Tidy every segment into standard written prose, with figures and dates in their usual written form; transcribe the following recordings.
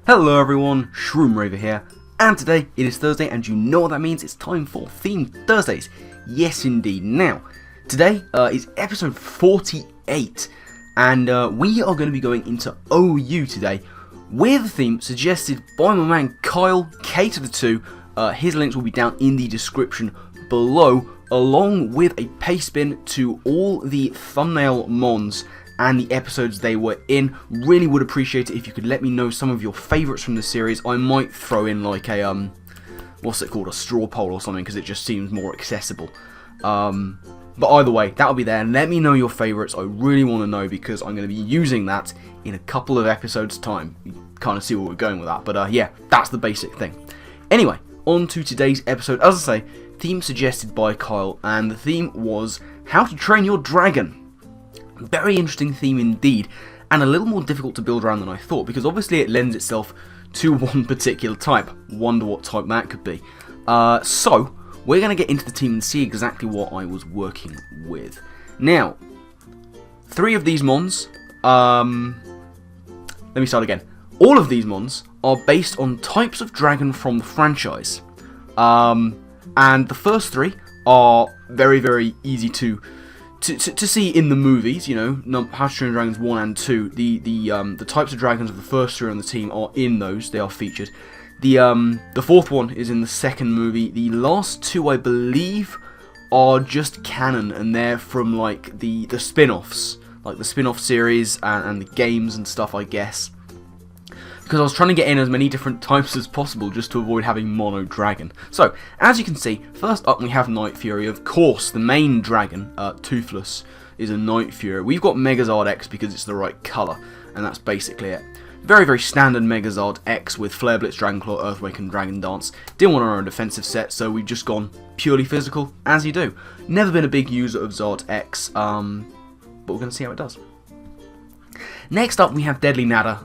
Hello everyone, Shroomraver here, and today it is Thursday, and you know what that means, it's time for Theme Thursdays. Yes indeed. Now, today is episode 48, and we are going to be going into OU today with a theme suggested by my man Kyle, K to the 2. His links will be down in the description below, along with a paste bin to all the thumbnail mons and the episodes they were in. Really would appreciate it if you could let me know some of your favourites from the series. I might throw in like a, what's it called, a straw poll or something, because it just seems more accessible. But either way, that'll be there. Let me know your favourites. I really want to know, because I'm going to be using that in a couple of episodes' time. You kind of see where we're going with that. But yeah, that's the basic thing. Anyway, on to today's episode. As I say, theme suggested by Kyle, and the theme was how to train your dragon. Very interesting theme indeed, and a little more difficult to build around than I thought, because obviously it lends itself to one particular type. Wonder what type that could be. So, we're going to get into the team and see exactly what I was working with. Now, 3 of these mons, let me start again. All of these mons are based on types of dragon from the franchise. And the first 3 are very, very easy to see in the movies, you know, How to Train Your Dragons 1 and 2, the types of dragons of the first 3 on the team are in those, they are featured. The 4th one is in the 2nd movie. The last 2, I believe, are just canon, and they're from, like, the spin-offs, like the spin-off series and the games and stuff, I guess. Because I was trying to get in as many different types as possible just to avoid having mono dragon. So, as you can see, first up we have Night Fury. Of course, the main dragon, Toothless, is a Night Fury. We've got Megazard X because it's the right colour, and that's basically it. Very, very standard Megazard X with Flare Blitz, Dragonclaw, Earthquake, and Dragon Dance. Didn't want our own defensive set, so we've just gone purely physical, as you do. Never been a big user of Zard X, but we're going to see how it does. Next up we have Deadly Nada.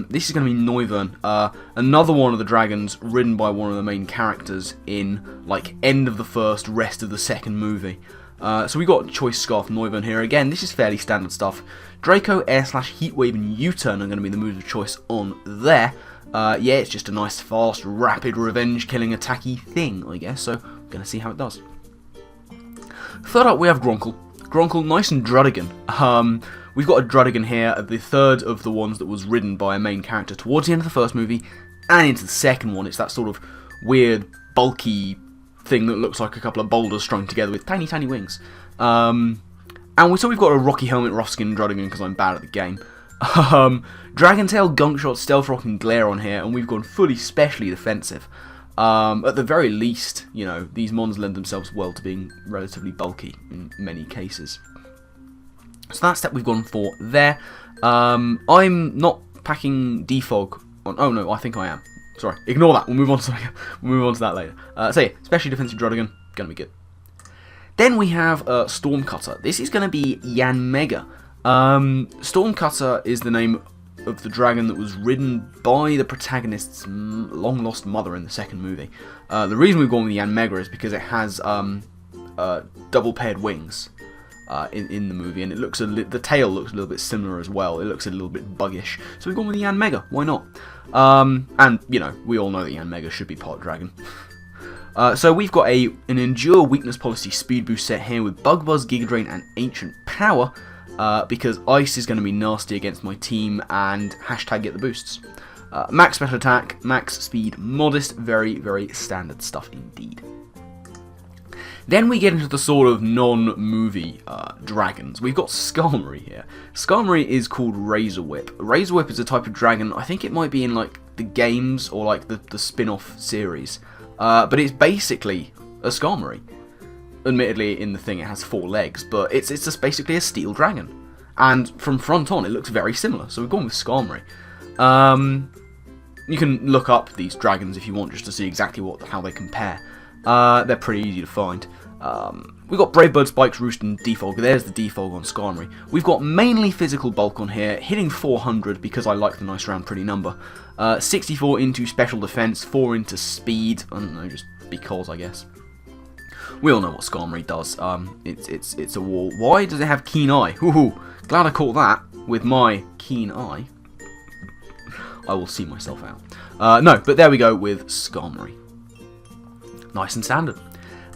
This is going to be Noivern, another one of the dragons ridden by one of the main characters in, like, end of the first, rest of the second movie. So we got Choice Scarf Noivern here. Again, this is fairly standard stuff. Draco, Air Slash, Heatwave, and U-Turn are going to be the moves of choice on there. Yeah, it's just a nice, fast, rapid, revenge-killing, attacky thing, I guess, so we're going to see how it does. Third up we have Gronkle. Gronkle, nice and Druddigan. We've got a Druddigan here, the 3rd of the ones that was ridden by a main character towards the end of the first movie, and into the 2nd one. It's that sort of weird, bulky thing that looks like a couple of boulders strung together with tiny, tiny wings. So we've got a Rocky Helmet, Rough Skin Druddigan, because I'm bad at the game. Dragon Tail, Gunk Shot, Stealth Rock, and Glare on here, and we've gone fully specially defensive. At the very least, you know, these mons lend themselves well to being relatively bulky in many cases. So that's that we've gone for there. I'm not packing Defog on. Oh no, I think I am. Sorry, ignore that. We'll move on to that later. So yeah, especially defensive Druddigan, gonna be good. Then we have Stormcutter. This is gonna be Yanmega. Stormcutter is the name of the dragon that was ridden by the protagonist's long lost mother in the 2nd movie. The reason we've gone with Yanmega is because it has double paired wings. In the movie, and it looks the tail looks a little bit similar as well. It looks a little bit buggish, so we've gone with the Yanmega. Why not? And you know, we all know that Yanmega should be part dragon. So we've got an Endure Weakness Policy Speed Boost set here with Bug Buzz, Giga Drain, and Ancient Power, because Ice is going to be nasty against my team, and hashtag get the boosts. Max Special Attack, Max Speed, Modest, very, very standard stuff indeed. Then we get into the sort of non-movie dragons. We've got Skarmory here. Skarmory is called Razor Whip. Razor Whip is a type of dragon, I think it might be in like the games or like the spin-off series. But it's basically a Skarmory. Admittedly, in the thing it has 4 legs, but it's just basically a steel dragon. And from front on it looks very similar, so we've gone with Skarmory. You can look up these dragons if you want, just to see exactly how they compare. They're pretty easy to find. We've got Brave Bird, Spikes, Roost, and Defog. There's the Defog on Skarmory. We've got mainly physical bulk on here, hitting 400 because I like the nice round pretty number. 64 into special defense, 4 into speed. I don't know, just because I guess. We all know what Skarmory does. It's a wall. Why does it have Keen Eye? Glad I caught that with my Keen Eye. I will see myself out. No, but there we go with Skarmory. Nice and standard.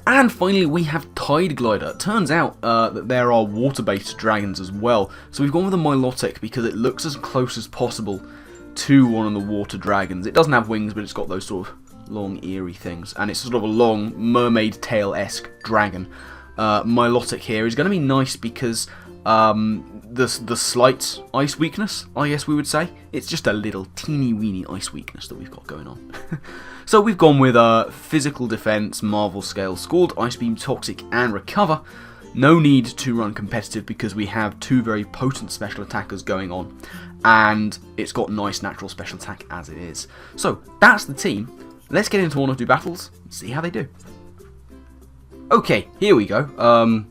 And finally, we have Tide Glider. Turns out that there are water-based dragons as well. So we've gone with a Milotic because it looks as close as possible to one of the water dragons. It doesn't have wings, but it's got those sort of long, eerie things. And it's sort of a long, mermaid tail-esque dragon. Milotic here is going to be nice because the slight ice weakness, I guess we would say. It's just a little teeny-weeny ice weakness that we've got going on. So we've gone with Physical Defense, Marvel Scale, Scald, Ice Beam, Toxic, and Recover. No need to run competitive because we have two very potent special attackers going on. And it's got nice natural special attack as it is. So that's the team. Let's get into one or two battles and see how they do. Okay, here we go.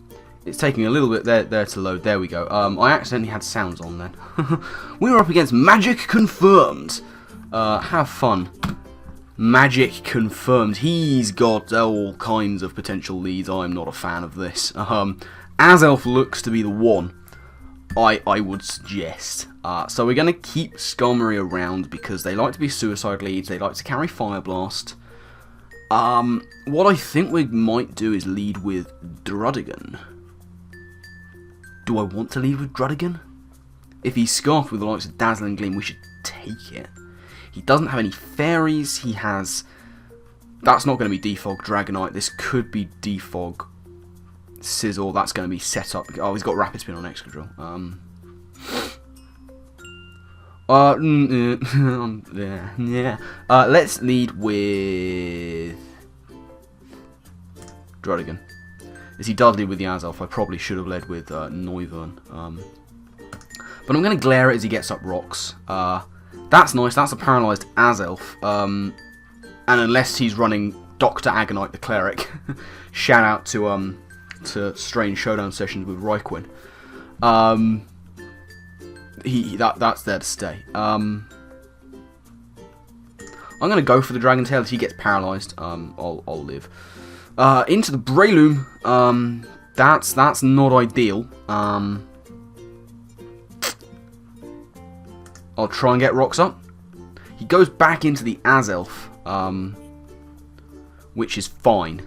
It's taking a little bit there to load. There we go. I accidentally had sounds on then. We were up against Magic Confirmed. Have fun. Magic Confirmed. He's got all kinds of potential leads. I'm not a fan of this. Azelf looks to be the one I would suggest. So we're going to keep Skarmory around because they like to be suicide leads. They like to carry Fire Blast. What I think we might do is lead with Druddigon. Do I want to lead with Druddigon? If he's scarfed with the likes of Dazzling Gleam, we should take it. He doesn't have any fairies. He has... That's not going to be Defog Dragonite. This could be Defog Sizzle. That's going to be set up. Oh, he's got Rapid Spin on Excadrill. Yeah. Let's lead with Druddigon. As he does lead with the Azelf, I probably should have led with Noivern. But I'm going to glare it as he gets up rocks. That's nice. That's a paralysed Azelf. And unless he's running Dr. Agonite the Cleric, shout out to Strange Showdown sessions with Raikwin. That's there to stay. I'm going to go for the Dragon Tail. If he gets paralysed, I'll live. Into the Breloom. That's not ideal. I'll try and get rocks up. He goes back into the Azelf, which is fine,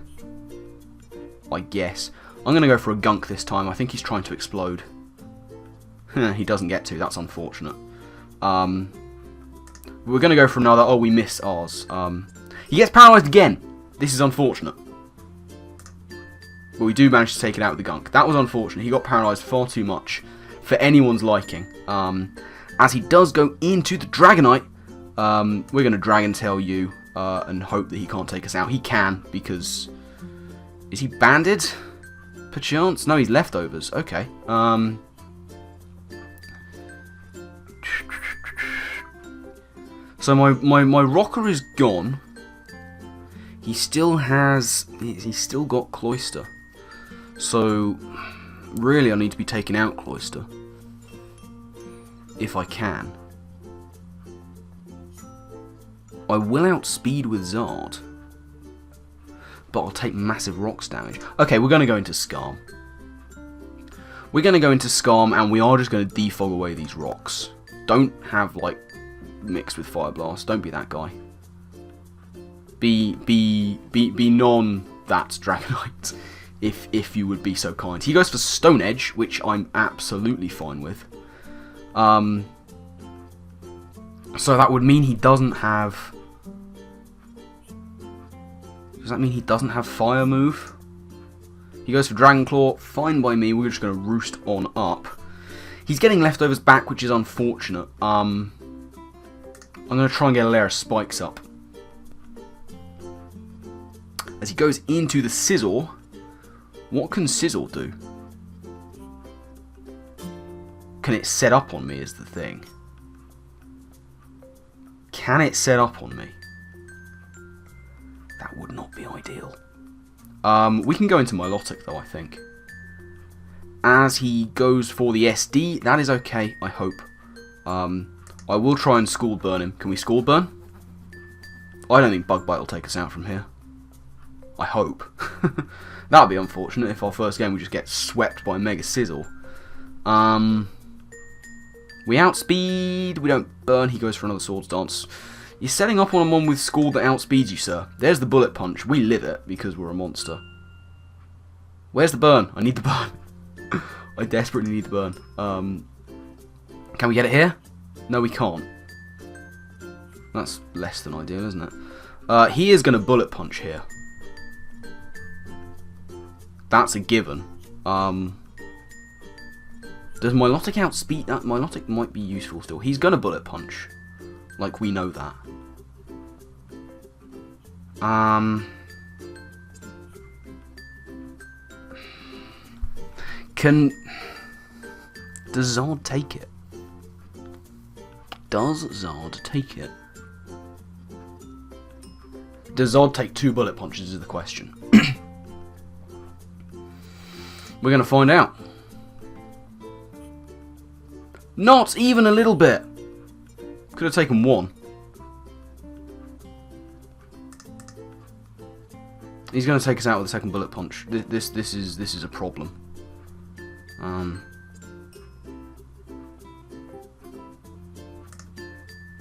I guess. I'm going to go for a Gunk this time. I think he's trying to explode. He doesn't get to. That's unfortunate. We're going to go for another. Oh, we missed ours. He gets paralysed again. This is unfortunate. But we do manage to take it out with the Gunk. That was unfortunate. He got paralysed far too much for anyone's liking. As he does go into the Dragonite, we're going to Dragon Tail you and hope that he can't take us out. He can, because... Is he banded? Perchance? No, he's leftovers. Okay. So my rocker is gone. He's still got Cloyster. So really I need to be taking out Cloyster. If I can. I will outspeed with Zard. But I'll take massive rocks damage. Okay, we're going to go into Skarm. We're going to go into Skarm and we are just going to defog away these rocks. Don't have, like, mixed with Fire Blast. Don't be that guy. Be non that Dragonite. If you would be so kind. He goes for Stone Edge, which I'm absolutely fine with. So that would mean he doesn't have... Does that mean he doesn't have Fire move? He goes for Dragon Claw. Fine by me. We're just going to roost on up. He's getting leftovers back, which is unfortunate. I'm going to try and get a layer of spikes up. As he goes into the Scizor, what can Scizor do? Can it set up on me is the thing. Can it set up on me? That would not be ideal. We can go into Milotic though, I think. As he goes for the SD, that is okay, I hope. I will try and Scald Burn him. Can we Scald Burn? I don't think Bug Bite will take us out from here. I hope. That would be unfortunate if our first game we just get swept by Mega Sizzle. We outspeed. We don't burn. He goes for another Swords Dance. You're setting up on a mon with Scald that outspeeds you, sir. There's the Bullet Punch. We live it because we're a monster. Where's the burn? I need the burn. I desperately need the burn. Can we get it here? No, we can't. That's less than ideal, isn't it? He is going to Bullet Punch here. That's a given. Does Milotic outspeed that? Milotic might be useful still. He's going to Bullet Punch. Like, we know that. Does Zard take it? Does Zard take it? Does Zard take 2 Bullet Punches is the question. We're going to find out. Not even a little bit. Could have taken 1. He's going to take us out with a second Bullet Punch. This is a problem.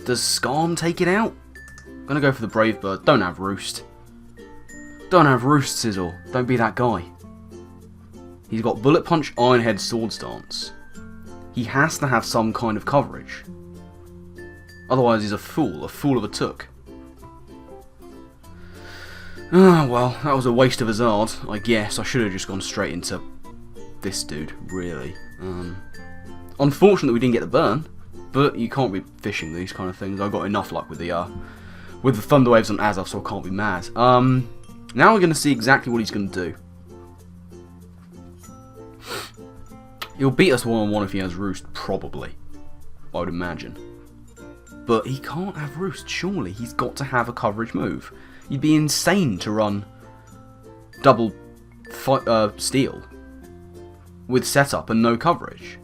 Does Skarm take it out? I'm gonna go for the Brave Bird. Don't have Roost. Don't have Roost, Sizzle. Don't be that guy. He's got Bullet Punch, Iron Head, Swords Dance. He has to have some kind of coverage. Otherwise he's a fool of a took. Ah, well, that was a waste of a Zard, I guess. I should have just gone straight into this dude, really. Unfortunately we didn't get the burn, but you can't be fishing these kind of things. I got enough luck with the Thunder Waves on Azov, so I can't be mad. Now we're going to see exactly what he's going to do. He'll beat us one-on-one if he has Roost, probably. I would imagine. But he can't have Roost, surely. He's got to have a coverage move. You'd be insane to run double Steel with setup and no coverage.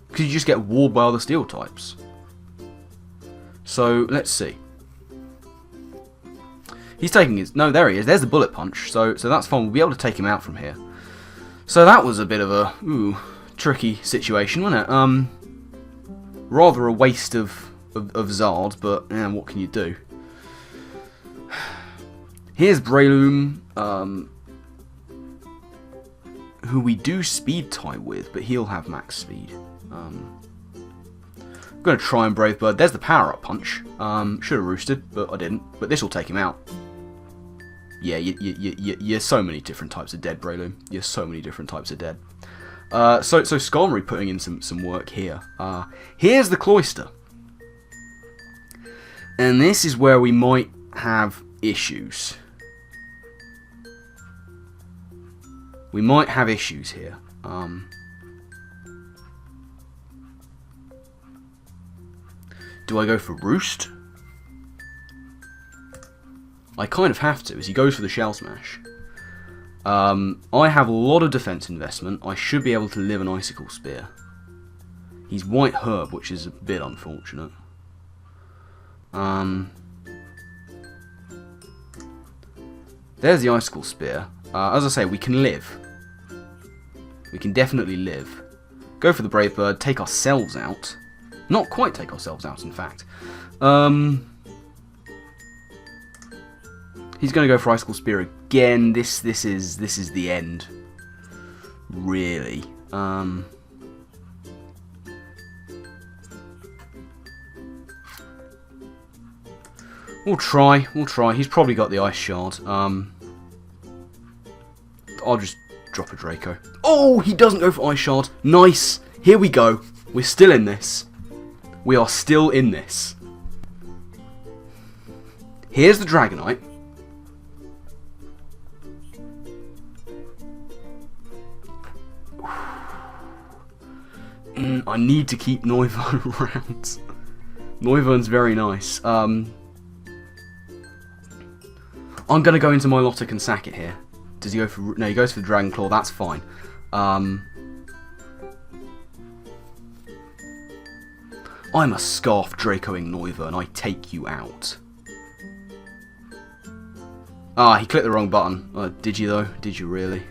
Because you just get walled by other Steel types. So, let's see. He's taking his... No, there he is. There's the Bullet Punch. So that's fine. We'll be able to take him out from here. So that was a bit of a tricky situation, wasn't it? Rather a waste of Zard, but what can you do? Here's Breloom, who we do speed tie with, but he'll have max speed. I'm going to try and Brave Bird. There's the power-up punch. Should have roosted, but I didn't. But this will take him out. Yeah, you're so many different types of dead, Breloom. You're so many different types of dead. So Skarmory putting in some work here. Here's the Cloyster. And this is where we might have issues. We might have issues here. Do I go for Roost? I kind of have to, as he goes for the Shell Smash. I have a lot of defense investment. I should be able to live an Icicle Spear. He's White Herb, which is a bit unfortunate. There's the Icicle Spear. As I say, we can live. We can definitely live. Go for the Brave Bird, take ourselves out. Not quite take ourselves out, in fact. He's going to go for Icicle Spear again. This is the end. Really. We'll try. He's probably got the Ice Shard. I'll just drop a Draco. Oh, he doesn't go for Ice Shard. Nice. Here we go. We're still in this. We are still in this. Here's the Dragonite. I need to keep Noivern around. Noivern's very nice. I'm going to go into Milotic and sack it here. Does he go for... No, he goes for the Dragon Claw. That's fine. I'm a Scarf Dracoing Noivern. I take you out. Ah, he clicked the wrong button. Did you, though? Did you really?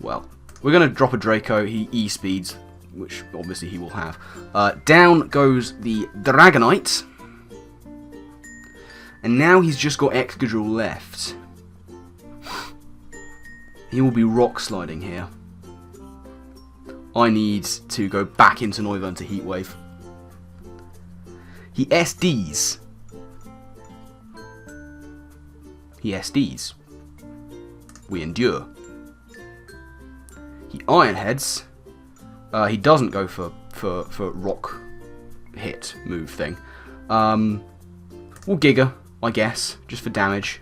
Well, we're going to drop a Draco. He E-speeds. which obviously he will have. Down goes the Dragonite. And now he's just got Excadrill left. He will be rock sliding here. I need to go back into Noivern to Heat Wave. He SDs. He SDs. We endure. He Iron Heads. He doesn't go for rock hit move thing. We'll Giga, I guess, just for damage.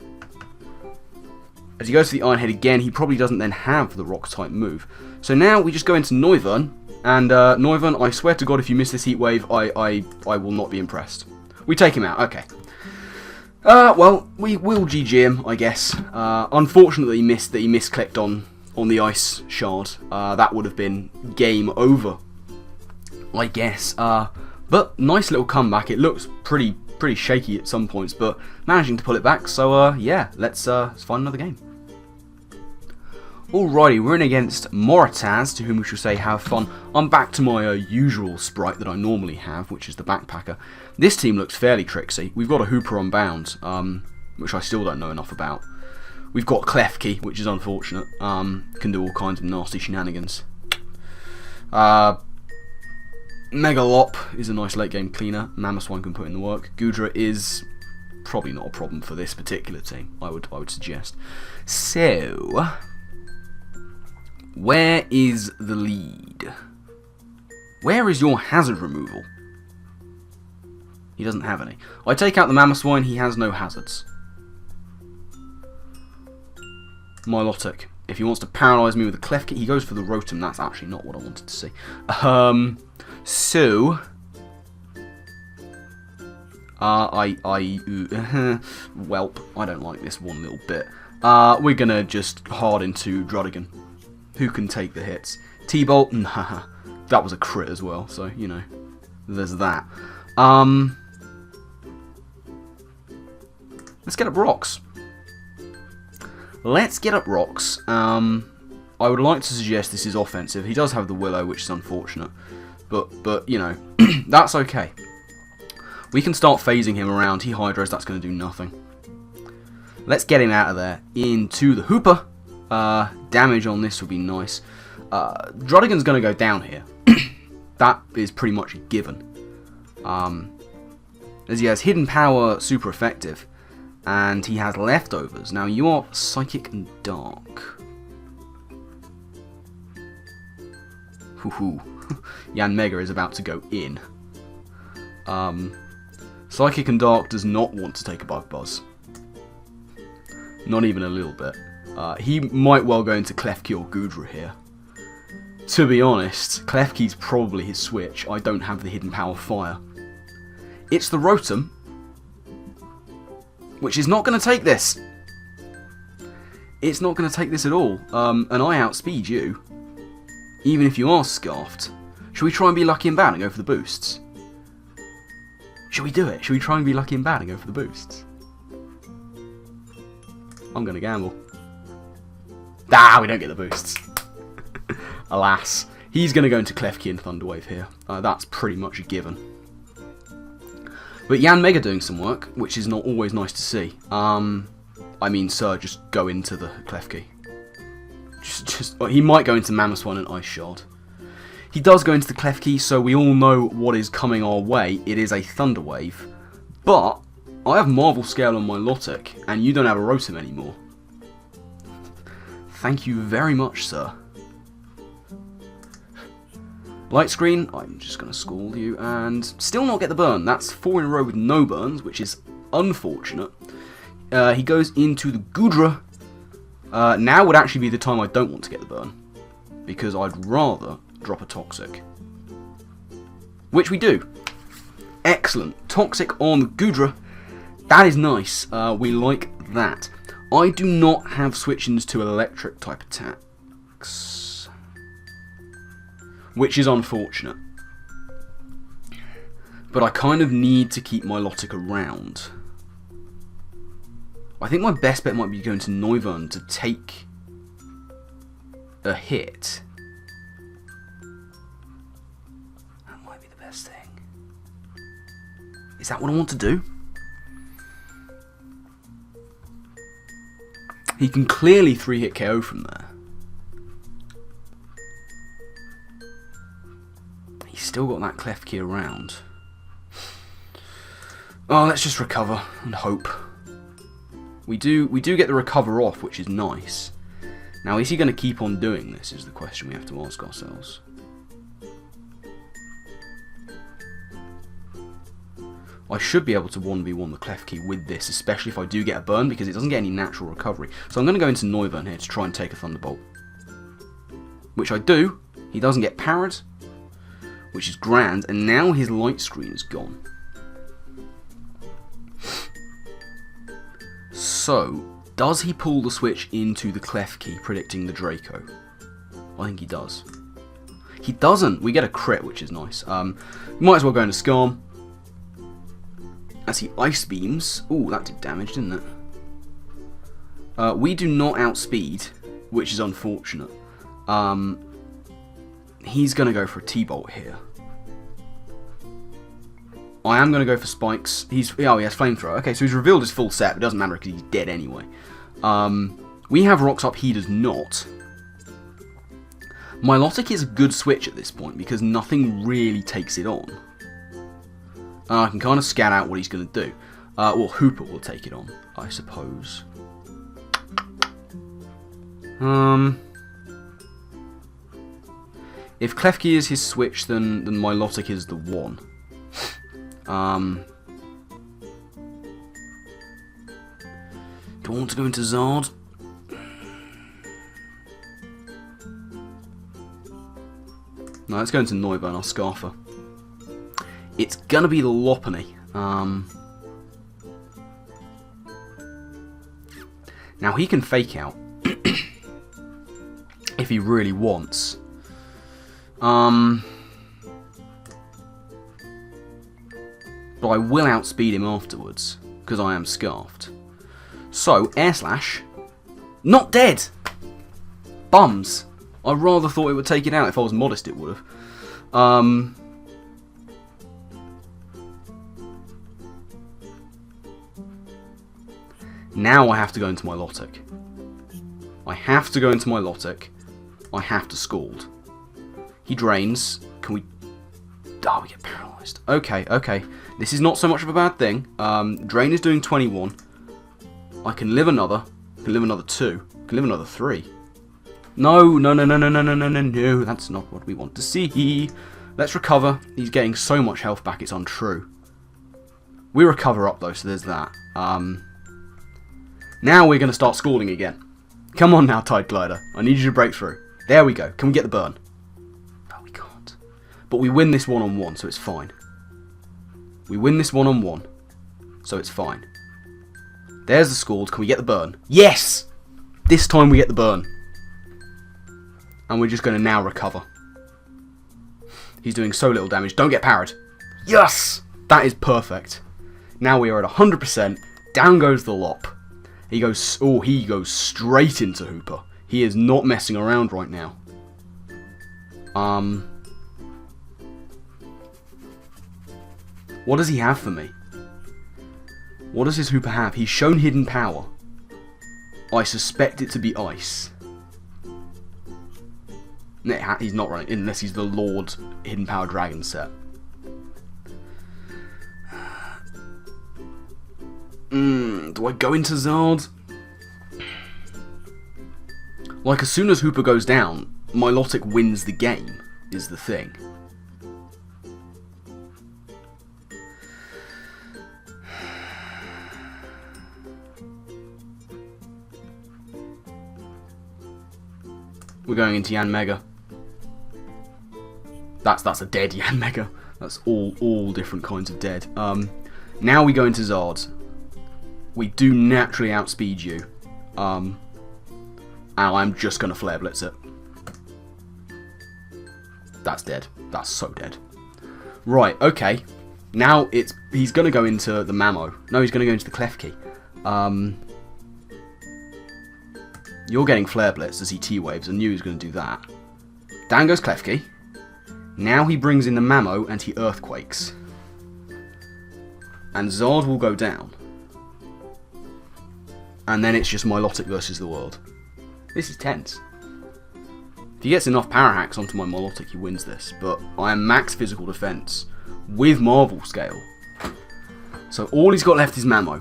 As he goes to the Iron Head again, he probably doesn't then have the rock type move. So now we just go into Noivern, and Noivern, I swear to God, if you miss this Heat Wave, I will not be impressed. We take him out, okay. Well, we will GG him, I guess. Unfortunately, he misclicked on the Ice Shard. That would have been game over, I guess. But nice little comeback. It looks pretty shaky at some points, but managing to pull it back. So yeah, let's find another game. Alrighty, we're in against Morataz, to whom we shall say have fun. I'm back to my usual sprite that I normally have, which is the Backpacker. This team looks fairly tricksy. We've got a Hooper on bounds, which I still don't know enough about. We've got Klefki, which is unfortunate. Can do all kinds of nasty shenanigans. Megalop is a nice late game cleaner. Mamoswine can put in the work. Goodra is probably not a problem for this particular team, I would suggest. So, where is the lead? Where is your hazard removal? He doesn't have any. I take out the Mamoswine, he has no hazards. Milotic. If he wants to paralyse me with a Klefki, he goes for the Rotom. That's actually not what I wanted to see. So, welp, I don't like this one little bit. We're gonna just hard into Draqon. Who can take the hits? T-Bolt, nah, that was a crit as well, so, you know, there's that. Let's get up rocks. Let's get up rocks. I would like to suggest this is offensive. He does have the Willow, which is unfortunate. But you know, that's okay. We can start phasing him around. He Hydros, that's going to do nothing. Let's get him out of there. Into the Hooper. Damage on this would be nice. Draqon's going to go down here. That is pretty much a given. As he has Hidden Power, super effective. And he has leftovers. Now you are Psychic and Dark. Hoo-hoo. Yanmega is about to go in. Psychic and Dark does not want to take a Bug Buzz. Not even a little bit. He might well go into Klefki or Goodra here. To be honest, Klefki's probably his switch. I don't have the Hidden Power Fire. It's the Rotom, which is not going to take this. It's not going to take this at all. And I outspeed you, even if you are Scarfed. Should we try and be lucky and bad and go for the boosts? Should we do it? Should we try and be lucky and bad and go for the boosts? I'm going to gamble. Ah, we don't get the boosts. Alas. He's going to go into Klefki and Thunderwave here. That's pretty much a given. But Yanmega doing some work, which is not always nice to see. I mean, sir, just go into the Klefki. He might go into Mamoswine and Ice Shard. He does go into the Klefki, so we all know what is coming our way. It is a Thunder Wave. But I have Marvel Scale on my Lotic, and you don't have a Rotom anymore. Thank you very much, sir. Light Screen, I'm just going to scald you, and still not get the burn. That's 4 in a row with no burns, which is unfortunate. He goes into the Goodra. Now would actually be the time I don't want to get the burn, because I'd rather drop a Toxic. Which we do. Excellent. Toxic on the Goodra. That is nice. We like that. I do not have switch-ins to electric type attacks, which is unfortunate. But I kind of need to keep my Lotic around. I think my best bet might be going to Noivern to take a hit. Is that what I want to do? He can clearly 3-hit KO from there. He's still got that Klefki around. Oh, let's just recover and hope. We do get the recover off, which is nice. Now, is he going to keep on doing this, is the question we have to ask ourselves. I should be able to 1v1 the Klefki with this, especially if I do get a burn, because it doesn't get any natural recovery. So I'm going to go into Noivern here to try and take a Thunderbolt. Which I do. He doesn't get parried, which is grand, and now his light screen is gone. So, does he pull the switch into the Klefki, predicting the Draco? I think he does. He doesn't. We get a crit, which is nice. Might as well go into Skarm. As he Ice Beams. Ooh, that did damage, didn't it? We do not outspeed, which is unfortunate. He's going to go for a T-Bolt here. I am going to go for Spikes. Oh, he has Flamethrower. Okay, so he's revealed his full set, but it doesn't matter because he's dead anyway. We have Rocks Up, he does not. Milotic is a good switch at this point because nothing really takes it on. I can kind of scan out what he's going to do. Well, Hooper will take it on, I suppose. If Klefki is his switch, then Milotic is the one. Do I want to go into Zard? No, let's go into Noivern. I'll Scarf her. It's gonna be the Lopunny. Now he can Fake Out if he really wants. But I will outspeed him afterwards, because I am Scarfed. So, Air Slash. Not dead! Bums! I rather thought it would take it out. If I was modest, it would have. Now I have to go into my Milotic. I have to go into my Milotic. I have to Scald. He drains. Can we... Oh, we get paralysed. Okay, okay. This is not so much of a bad thing. Drain is doing 21. I can live another. I can live another 2. I can live another 3. No, no, no, no, no, no, no, no, no, no. That's not what we want to see. Let's recover. He's getting so much health back, it's untrue. We recover up, though, so there's that. Now we're going to start Scalding again. Come on now, Tide Glider. I need you to break through. There we go. Can we get the burn? No, we can't. But we win this one-on-one, so it's fine. We win this one-on-one, so it's fine. There's the Scald. Can we get the burn? Yes! This time we get the burn. And we're just going to now recover. He's doing so little damage. Don't get parried. Yes! That is perfect. Now we are at 100%. Down goes the Lop. He goes, oh, he goes straight into Hooper. He is not messing around right now. What does he have for me? What does his Hooper have? He's shown Hidden Power. I suspect it to be Ice. No, he's not running, unless he's the Lord Hidden Power Dragon set. Do I go into Zard? Like, as soon as Hooper goes down, Milotic wins the game, is the thing. We're going into Yanmega. That's a dead Yanmega. That's all different kinds of dead. Now we go into Zard. We do naturally outspeed you. And I'm just going to Flare Blitz it. That's dead. That's so dead. Right, okay. Now he's going to go into the Mamo. No, he's going to go into the Klefki. You're getting Flare Blitz as he T-Waves. I knew he was going to do that. Down goes Klefki. Now he brings in the Mamo and he Earthquakes. and Zard will go down. And then it's just Milotic versus the world. This is tense. If he gets enough power hacks onto my Milotic, he wins this. But I am max physical defense with Marvel Scale. So all he's got left is Mamo.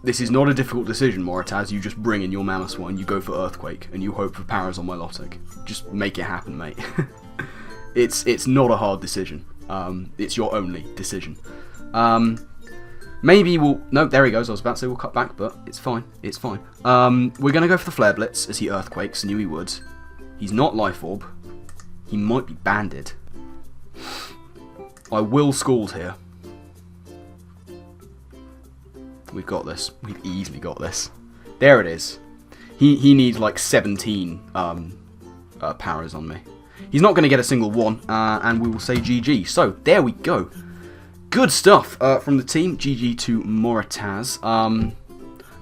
This is not a difficult decision, Moritaz. You just bring in your Mamoswine, you go for Earthquake, and you hope for powers on Milotic. Just make it happen, mate. It's not a hard decision. It's your only decision. Maybe we'll... No, there he goes. I was about to say we'll cut back, but it's fine. It's fine. We're going to go for the Flare Blitz as he Earthquakes. Knew he would. He's not Life Orb. He might be Banded. I will Scald here. We've got this. We've easily got this. There it is. He needs like 17 powers on me. He's not going to get a single one, and we will say GG. So, there we go. Good stuff from the team. GG to Moritaz.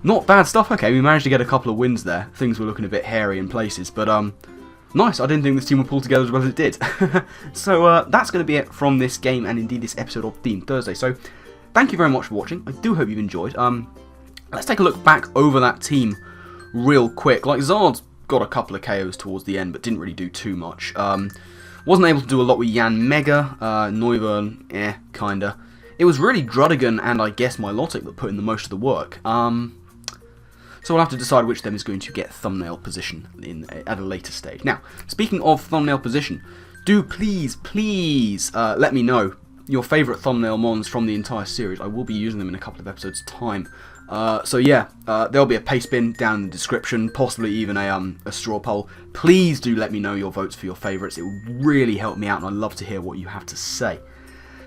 Not bad stuff. Okay, we managed to get a couple of wins there. Things were looking a bit hairy in places, but nice. I didn't think this team would pull together as well as it did. So that's going to be it from this game and indeed this episode of Theme Thursday. So thank you very much for watching. I do hope you've enjoyed. Let's take a look back over that team real quick. Like, Zard's got a couple of KOs towards the end, but didn't really do too much. Wasn't able to do a lot with Yanmega, Noivern, kinda. It was really Druddigan and I guess Milotic that put in the most of the work. So we'll have to decide which of them is going to get thumbnail position at a later stage. Now, speaking of thumbnail position, do please let me know your favourite thumbnail mons from the entire series. I will be using them in a couple of episodes' time. So yeah, there'll be a paste bin down in the description, possibly even a straw poll. Please do let me know your votes for your favourites. It would really help me out, and I'd love to hear what you have to say.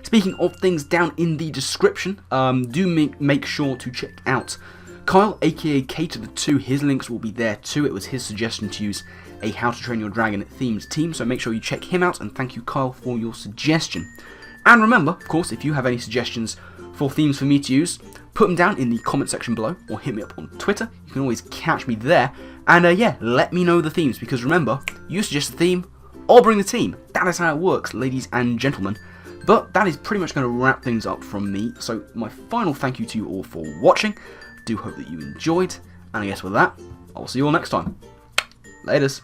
Speaking of things down in the description, do make sure to check out Kyle, aka K to the 2. His links will be there too. It was his suggestion to use a How to Train Your Dragon themed team, so make sure you check him out, and thank you, Kyle, for your suggestion. And remember, of course, if you have any suggestions for themes for me to use, put them down in the comment section below, or hit me up on Twitter. You can always catch me there. And yeah, let me know the themes, because remember, you suggest the theme, I'll bring the team. That is how it works, ladies and gentlemen. But that is pretty much going to wrap things up from me. So my final thank you to you all for watching. Do hope that you enjoyed. And I guess with that, I'll see you all next time. Laters.